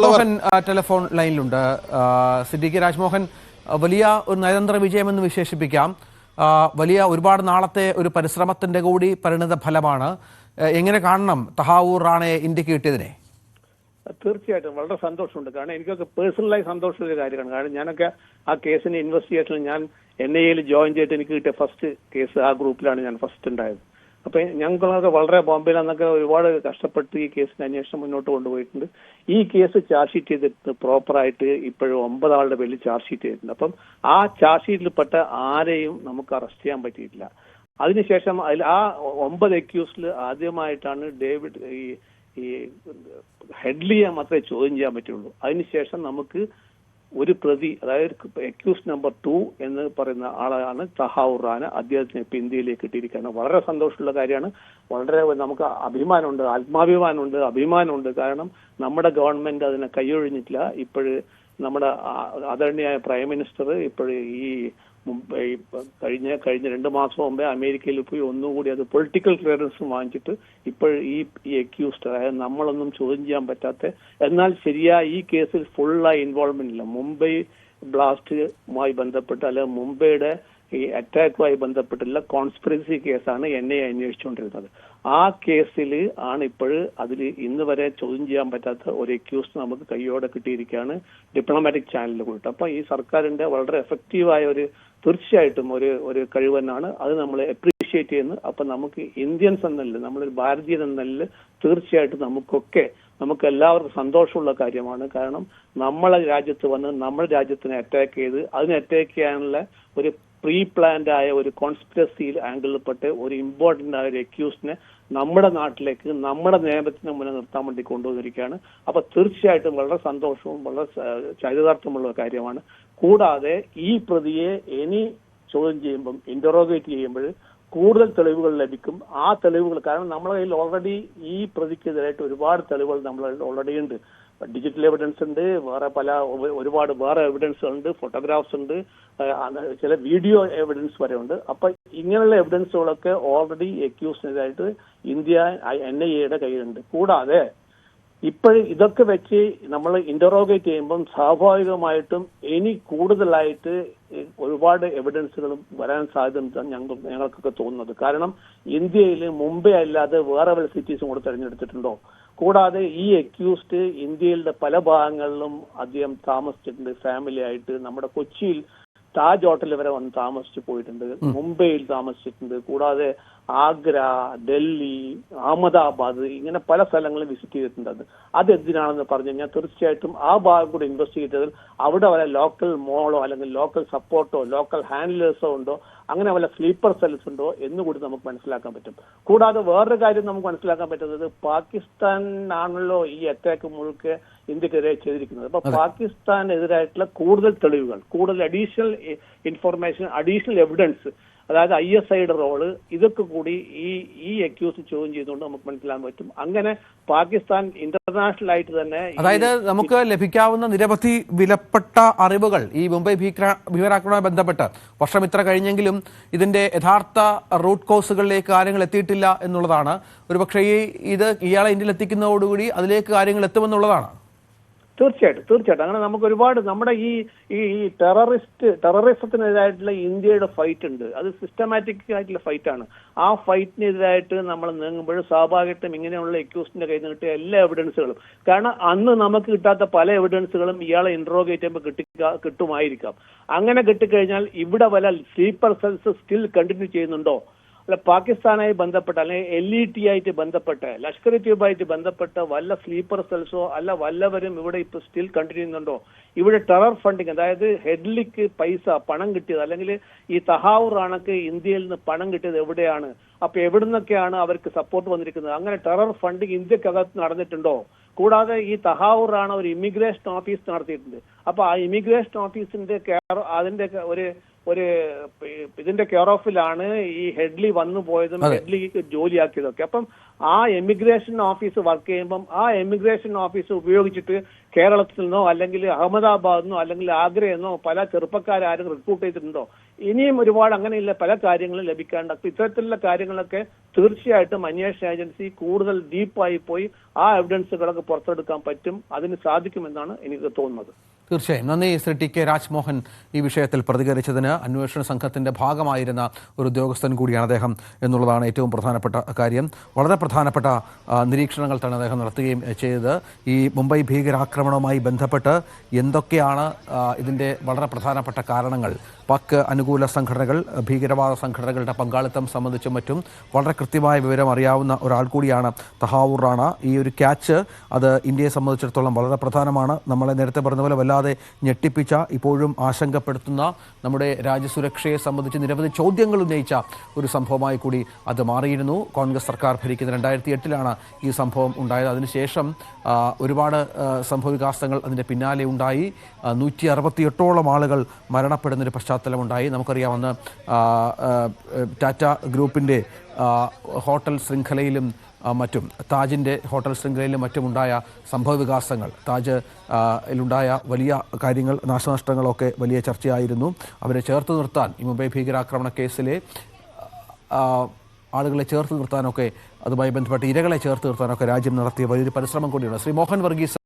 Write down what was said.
Mohan telephone ലൈനിലുണ്ട്. Siddique Rajmohan, വലിയ ഒരു നയതന്ത്ര വിജയമെന്ന് വിശേഷിപ്പിക്കാം. വലിയ ഒരുപാട് നാളത്തെ ഒരു പരിശ്രമത്തിന്റെ കൂടി പരിണിത ഫലമാണ്. എങ്ങനെ കാണണം തഹാവൂർ റാണയെ ഇന്ത്യക്ക് കിട്ടിയതിനെ? തീർച്ചയായിട്ടും വളരെ സന്തോഷമുണ്ട്. കാരണം എനിക്കൊക്കെ പേഴ്സണലായി സന്തോഷമുള്ള ഒരു കാര്യമാണ്. കാരണം ഞാനൊക്കെ ആ കേസിന്റെ ഇൻവെസ്റ്റിഗേഷനിൽ ഞാൻ NIA ജോയിൻ ചെയ്തിട്ട് എനിക്ക് കിട്ടിയ ഫസ്റ്റ് കേസ് ആ ഗ്രൂപ്പിലാണ് ഞാൻ ഫസ്റ്റ് ഉണ്ടായത്. അപ്പൊ ഞങ്ങളൊക്കെ വളരെ ബോംബെയിൽ അന്നൊക്കെ ഒരുപാട് കഷ്ടപ്പെട്ട് ഈ കേസിന്റെ അന്വേഷണം മുന്നോട്ട് കൊണ്ടുപോയിട്ടുണ്ട്. ഈ കേസ് ചാർജ് ഷീറ്റ് ചെയ്തിട്ട് പ്രോപ്പറായിട്ട് ഇപ്പോഴും 9 ആളുടെ പേരിൽ ചാർജ് ഷീറ്റ് ചെയ്തിട്ടുണ്ട്. അപ്പം ആ ചാർജ് ഷീറ്റിൽപ്പെട്ട ആരെയും നമുക്ക് അറസ്റ്റ് ചെയ്യാൻ പറ്റിയിട്ടില്ല. അതിനുശേഷം അതിൽ ആ 9 അക്യൂസിൽ ആദ്യമായിട്ടാണ് ഡേവിഡ് ഈ ഹെഡ്ലിയെ മാത്രമേ ചോദ്യം ചെയ്യാൻ പറ്റുള്ളൂ. അതിനുശേഷം നമുക്ക് ഒരു പ്രതി, അതായത് അക്യൂസ് നമ്പർ 2 എന്ന് പറയുന്ന ആളാണ് തഹാവൂർ റാണ. അദ്ദേഹത്തിന് ഇപ്പൊ ഇന്ത്യയിലേക്ക് കിട്ടിയിരിക്കുകയാണ്. വളരെ സന്തോഷമുള്ള കാര്യമാണ്. വളരെ നമുക്ക് അഭിമാനമുണ്ട്, ആത്മാഭിമാനമുണ്ട്, അഭിമാനമുണ്ട്. കാരണം നമ്മുടെ ഗവൺമെന്റ് അതിനെ കൈയൊഴിഞ്ഞിട്ടില്ല. ഇപ്പോഴ് നമ്മുടെ ആദരണീയായ പ്രൈം മിനിസ്റ്റർ ഇപ്പോഴ് ഈ കഴിഞ്ഞ 2 മാസം മുമ്പേ അമേരിക്കയിൽ പോയി ഒന്നുകൂടി അത് പൊളിറ്റിക്കൽ ക്ലിയറൻസും വാങ്ങിച്ചിട്ട് ഇപ്പോൾ ഈ അക്യൂസ്ഡ്, അതായത് നമ്മളൊന്നും ചോദ്യം ചെയ്യാൻ പറ്റാത്ത, എന്നാൽ ശരിയായ ഈ കേസിൽ ഫുള്ളായി ഇൻവോൾവ്മെന്റ് ഇല്ല. മുംബൈ ബ്ലാസ്റ്റുമായി ബന്ധപ്പെട്ട് അല്ലെങ്കിൽ മുംബൈയുടെ ഈ അറ്റാക്കുമായി ബന്ധപ്പെട്ടുള്ള കോൺസ്പിറസി കേസാണ് NIA അന്വേഷിച്ചുകൊണ്ടിരുന്നത്. ആ കേസിൽ ആണ് ഇപ്പോഴ് അതിൽ ഇന്ന് വരെ ചോദ്യം ചെയ്യാൻ പറ്റാത്ത ഒരു അക്യൂസ് നമുക്ക് കയ്യോടെ കിട്ടിയിരിക്കുകയാണ് ഡിപ്ലോമാറ്റിക് ചാനലിൽ കൂടിയിട്ട്. അപ്പൊ ഈ സർക്കാരിന്റെ വളരെ എഫക്റ്റീവായ ഒരു തീർച്ചയായിട്ടും ഒരു കഴിവെന്നാണ്. അത് നമ്മൾ അപ്രീഷിയേറ്റ് ചെയ്യുന്നു. അപ്പൊ നമുക്ക് ഇന്ത്യൻസ് എന്നല്ല, നമ്മളൊരു ഭാരതീയൻ എന്നല്ല, തീർച്ചയായിട്ടും നമുക്ക് എല്ലാവർക്കും സന്തോഷമുള്ള കാര്യമാണ്. കാരണം നമ്മളെ രാജ്യത്ത് വന്ന് നമ്മുടെ രാജ്യത്തിനെ അറ്റാക്ക് ചെയ്ത് അതിനെ അറ്റാക്ക് ചെയ്യാനുള്ള ഒരു പ്രീ പ്ലാൻഡ് ആയ ഒരു കോൺസ്പിറസിയിൽ ആംഗിളിൽപ്പെട്ട് ഒരു ഇമ്പോർട്ടന്റ് ആയ ഒരു അക്യൂസിനെ നമ്മുടെ നാട്ടിലേക്ക് നമ്മുടെ നിയമത്തിന് മുന്നിൽ നിർത്താൻ വേണ്ടി കൊണ്ടുവന്നിരിക്കുകയാണ്. അപ്പൊ തീർച്ചയായിട്ടും വളരെ സന്തോഷവും വളരെ ചരിതാർത്ഥമുള്ള കാര്യമാണ്. കൂടാതെ ഈ പ്രതിയെ ഇനി ചോദ്യം ചെയ്യുമ്പം, ഇന്ററോഗേറ്റ് ചെയ്യുമ്പോൾ കൂടുതൽ തെളിവുകൾ ലഭിക്കും. ആ തെളിവുകൾ, കാരണം നമ്മളെ കയ്യിൽ ഓൾറെഡി ഈ പ്രതിക്കെതിരായിട്ട് ഒരുപാട് തെളിവുകൾ നമ്മളെ ഓൾറെഡി ഉണ്ട്. ഡിജിറ്റൽ എവിഡൻസ് ഉണ്ട്, ഒരുപാട് വേറെ എവിഡൻസുകൾ ഉണ്ട്, ഫോട്ടോഗ്രാഫ്സ് ഉണ്ട്, ചില വീഡിയോ എവിഡൻസ് വരെ ഉണ്ട്. അപ്പൊ ഇങ്ങനെയുള്ള എവിഡൻസുകളൊക്കെ ഓൾറെഡി അക്യൂസിനെതിരായിട്ട് ഇന്ത്യ NIA കയ്യിലുണ്ട്. കൂടാതെ ഇതൊക്കെ വെച്ച് നമ്മൾ ഇന്ററോഗേറ്റ് ചെയ്യുമ്പം സ്വാഭാവികമായിട്ടും ഇനി കൂടുതലായിട്ട് ഒരുപാട് എവിഡൻസുകളും വരാൻ സാധ്യതയുണ്ടെന്ന് ഞങ്ങൾക്കൊക്കെ തോന്നുന്നത്. കാരണം ഇന്ത്യയിൽ മുംബൈ അല്ലാതെ വേറെ വല്ല സിറ്റീസും കൂടെ തെരഞ്ഞെടുത്തിട്ടുണ്ടോ? കൂടാതെ ഈ അക്യൂസ്ഡ് ഇന്ത്യയിലെ പല ഭാഗങ്ങളിലും അദ്ദേഹം താമസിച്ചിട്ടുണ്ട്. ഫാമിലി ആയിട്ട് നമ്മുടെ കൊച്ചിയിൽ താജ് ഹോട്ടൽ വരെ വന്ന് താമസിച്ചു പോയിട്ടുണ്ട്, മുംബൈയിൽ താമസിച്ചിട്ടുണ്ട്. കൂടാതെ ആഗ്ര, ഡൽഹി, അഹമ്മദാബാദ്, ഇങ്ങനെ പല സ്ഥലങ്ങളും വിസിറ്റ് ചെയ്തിട്ടുണ്ട്. അത് എന്തിനാണെന്ന് പറഞ്ഞു കഴിഞ്ഞാൽ തീർച്ചയായിട്ടും ആ ഭാഗം കൂടി ഇൻവെസ്റ്റിഗേറ്റ് ചെയ്താൽ അവിടെ വല്ല ലോക്കൽ മോളോ അല്ലെങ്കിൽ ലോക്കൽ സപ്പോർട്ടോ ലോക്കൽ ഹാൻഡ്ലേഴ്സോ ഉണ്ടോ, അങ്ങനെ വല്ല സ്ലീപ്പർ സെൽസ് ഉണ്ടോ എന്നുകൂടി നമുക്ക് മനസ്സിലാക്കാൻ പറ്റും. കൂടാതെ വേറൊരു കാര്യം നമുക്ക് മനസ്സിലാക്കാൻ പറ്റുന്നത്, പാകിസ്ഥാനാണല്ലോ ഈ അറ്റാക്ക് മുഴുക്കെ ഇന്ത്യക്കെതിരെ ചെയ്തിരിക്കുന്നത്. അപ്പൊ പാകിസ്ഥാനെതിരായിട്ടുള്ള കൂടുതൽ തെളിവുകൾ, കൂടുതൽ അഡീഷണൽ ഇൻഫർമേഷൻ, അഡീഷണൽ എവിഡൻസ്, അതായത് ISIയുടെ റോള്, ഇതൊക്കെ കൂടി ഈ അക്യൂസ് ചോദ്യം ചെയ്തുകൊണ്ട് നമുക്ക് മനസ്സിലാക്കാൻ പറ്റും. അങ്ങനെ പാകിസ്ഥാൻ ഇന്റർനാഷണൽ ആയിട്ട് തന്നെ, അതായത് നമുക്ക് ലഭിക്കാവുന്ന നിരവധി വിലപ്പെട്ട അറിവുകൾ ഈ മുംബൈ ഭീകരാക്രമണവുമായി ബന്ധപ്പെട്ട് വർഷം ഇത്ര കഴിഞ്ഞെങ്കിലും ഇതിന്റെ യഥാർത്ഥ റൂട്ട് കോസുകളിലേക്ക് കാര്യങ്ങൾ എത്തിയിട്ടില്ല എന്നുള്ളതാണ്. ഒരുപക്ഷെ ഇയാളെ ഇന്ത്യയിൽ എത്തിക്കുന്നതോടുകൂടി അതിലേക്ക് കാര്യങ്ങൾ എത്തുമെന്നുള്ളതാണ്. തീർച്ചയായിട്ടും അങ്ങനെ നമുക്ക് ഒരുപാട് നമ്മുടെ ഈ ടെററിസത്തിനെതിരായിട്ടുള്ള ഇന്ത്യയുടെ ഫൈറ്റ് ഉണ്ട്. അത് സിസ്റ്റമാറ്റിക് ആയിട്ടുള്ള ഫൈറ്റ് ആണ്. ആ ഫൈറ്റിനെതിരായിട്ട് നമ്മൾ നീങ്ങുമ്പോൾ സ്വാഭാവികമായിട്ടും ഇങ്ങനെയുള്ള അക്യൂസിന്റെ കയ്യിൽ നിന്ന് കിട്ടിയ എല്ലാ എവിഡൻസുകളും, കാരണം അന്ന് നമുക്ക് കിട്ടാത്ത പല എവിഡൻസുകളും ഇയാളെ ഇന്ററോഗേറ്റ് ചെയ്യുമ്പോൾ കിട്ടുമായിരിക്കാം. അങ്ങനെ കിട്ടിക്കഴിഞ്ഞാൽ ഇവിടെ വല്ല സ്ലീപ്പർ സെൽസ് സ്റ്റിൽ കണ്ടിന്യൂ ചെയ്യുന്നുണ്ടോ, അല്ല പാകിസ്ഥാനായി ബന്ധപ്പെട്ട അല്ലെങ്കിൽ LET ആയിട്ട് ബന്ധപ്പെട്ട് ലഷ്കർ ഇ ത്വയ്ബായിട്ട് ബന്ധപ്പെട്ട വല്ല സ്ലീപ്പർ സെൽസോ അല്ല വല്ലവരും ഇവിടെ ഇപ്പൊ സ്റ്റിൽ കണ്ടിന്യൂ ചെയ്യുന്നുണ്ടോ? ഇവിടെ ടെറർ ഫണ്ടിങ്, അതായത് ഹെഡ്ലിക്ക് പണം കിട്ടിയത് അല്ലെങ്കിൽ ഈ തഹാവൂർ റാണക്ക് ഇന്ത്യയിൽ നിന്ന് പണം കിട്ടിയത് എവിടെയാണ്? അപ്പൊ എവിടുന്നൊക്കെയാണ് അവർക്ക് സപ്പോർട്ട് വന്നിരിക്കുന്നത്? അങ്ങനെ ടെറർ ഫണ്ടിങ് ഇന്ത്യക്കകത്ത് നടന്നിട്ടുണ്ടോ? കൂടാതെ ഈ തഹാവൂർ റാണ ഒരു ഇമിഗ്രേഷൻ ഓഫീസ് നടത്തിയിട്ടുണ്ട്. അപ്പൊ ആ ഇമിഗ്രേഷൻ ഓഫീസിന്റെ അതിന്റെ ഇതിന്റെ കെയർ ഓഫിലാണ് ഈ ഹെഡ്ലി വന്നു പോയതും ഹെഡ്ലിക്ക് ജോലിയാക്കിയതൊക്കെ. അപ്പം ആ എമിഗ്രേഷൻ ഓഫീസ് വർക്ക് ചെയ്യുമ്പം ആ എമിഗ്രേഷൻ ഓഫീസ് ഉപയോഗിച്ചിട്ട് കേരളത്തിൽ നിന്നോ അല്ലെങ്കിൽ അഹമ്മദാബാദിൽ നിന്നോ അല്ലെങ്കിൽ ആഗ്രയിൽ നിന്നോ പല ചെറുപ്പക്കാരും റിക്രൂട്ട് ചെയ്തിട്ടുണ്ടോ? ഇനിയും ഒരുപാട് അങ്ങനെയുള്ള പല കാര്യങ്ങളും ലഭിക്കാണ്ട്. അപ്പൊ ഇത്തരത്തിലുള്ള കാര്യങ്ങളൊക്കെ തീർച്ചയായിട്ടും അന്വേഷണ ഏജൻസി കൂടുതൽ ഡീപ്പായി പോയി ആ എവിഡൻസുകളൊക്കെ പുറത്തെടുക്കാൻ പറ്റും, അതിന് സാധിക്കുമെന്നാണ് എനിക്ക് തോന്നുന്നത്. തീർച്ചയായും നന്ദി ശ്രീ ടി കെ രാജ്മോഹൻ ഈ വിഷയത്തിൽ പ്രതികരിച്ചതിന്. അന്വേഷണ സംഘത്തിന്റെ ഭാഗമായിരുന്ന ഒരു ഉദ്യോഗസ്ഥൻ കൂടിയാണ് അദ്ദേഹം എന്നുള്ളതാണ് ഏറ്റവും പ്രധാനപ്പെട്ട കാര്യം. വളരെ പ്രധാനപ്പെട്ട നിരീക്ഷണങ്ങൾ തന്നെ അദ്ദേഹം നടത്തുകയും ചെയ്തത്. ഈ മുംബൈ ഭീകരാക്രമണവുമായി ബന്ധപ്പെട്ട് എന്തൊക്കെയാണ് ഇതിൻ്റെ വളരെ പ്രധാനപ്പെട്ട കാരണങ്ങൾ, പാക് അനുകൂല സംഘടനകൾ, ഭീകരവാദ സംഘടനകളുടെ പങ്കാളിത്തം സംബന്ധിച്ചും മറ്റും വളരെ കൃത്യമായ വിവരം അറിയാവുന്ന ഒരാൾ കൂടിയാണ് തഹാവൂർ റാണ. ഈ ഒരു ക്യാച്ച് അത് ഇന്ത്യയെ സംബന്ധിച്ചിടത്തോളം വളരെ പ്രധാനമാണ്. നമ്മളെ നേരത്തെ പറഞ്ഞ പോലെ വല്ലാതെ ഞെട്ടിപ്പിച്ച, ഇപ്പോഴും ആശങ്കപ്പെടുത്തുന്ന, നമ്മുടെ രാജ്യസുരക്ഷയെ സംബന്ധിച്ച് നിരവധി ചോദ്യങ്ങൾ ഉന്നയിച്ച ഒരു സംഭവമായി കൂടി അത് മാറിയിരുന്നു. കോൺഗ്രസ് സർക്കാർ ഭരിക്കുന്ന 2008 ഈ സംഭവം ഉണ്ടായത്. അതിനുശേഷം ഒരുപാട് സംഭവവികാസങ്ങൾ അതിൻ്റെ പിന്നാലെ ഉണ്ടായി. 168ഓളം ആളുകൾ മരണപ്പെടുന്നൊരു പശ്ചാത്തലമുണ്ടായി. നമുക്കറിയാവുന്ന ടാറ്റ ഗ്രൂപ്പിൻ്റെ ഹോട്ടൽ ശൃംഖലയിലും മറ്റും, താജിൻ്റെ ഹോട്ടൽ ശൃംഖലയിലും മറ്റുമുണ്ടായ സംഭവവികാസങ്ങൾ, താജിലുണ്ടായ വലിയ കാര്യങ്ങൾ, നാശനഷ്ടങ്ങളൊക്കെ വലിയ ചർച്ചയായിരുന്നു. അവരെ ചേർത്ത് നിർത്താൻ, ഈ മുംബൈ ഭീകരാക്രമണ കേസിലെ ആളുകളെ ചേർത്ത് നിർത്താനൊക്കെ, അതുമായി ബന്ധപ്പെട്ട് ഇരകളെ ചേർത്ത് നിർത്താനൊക്കെ രാജ്യം നടത്തിയ വലിയൊരു പരിശ്രമം കൂടിയാണ്. ശ്രീ മോഹൻ വർഗീസ്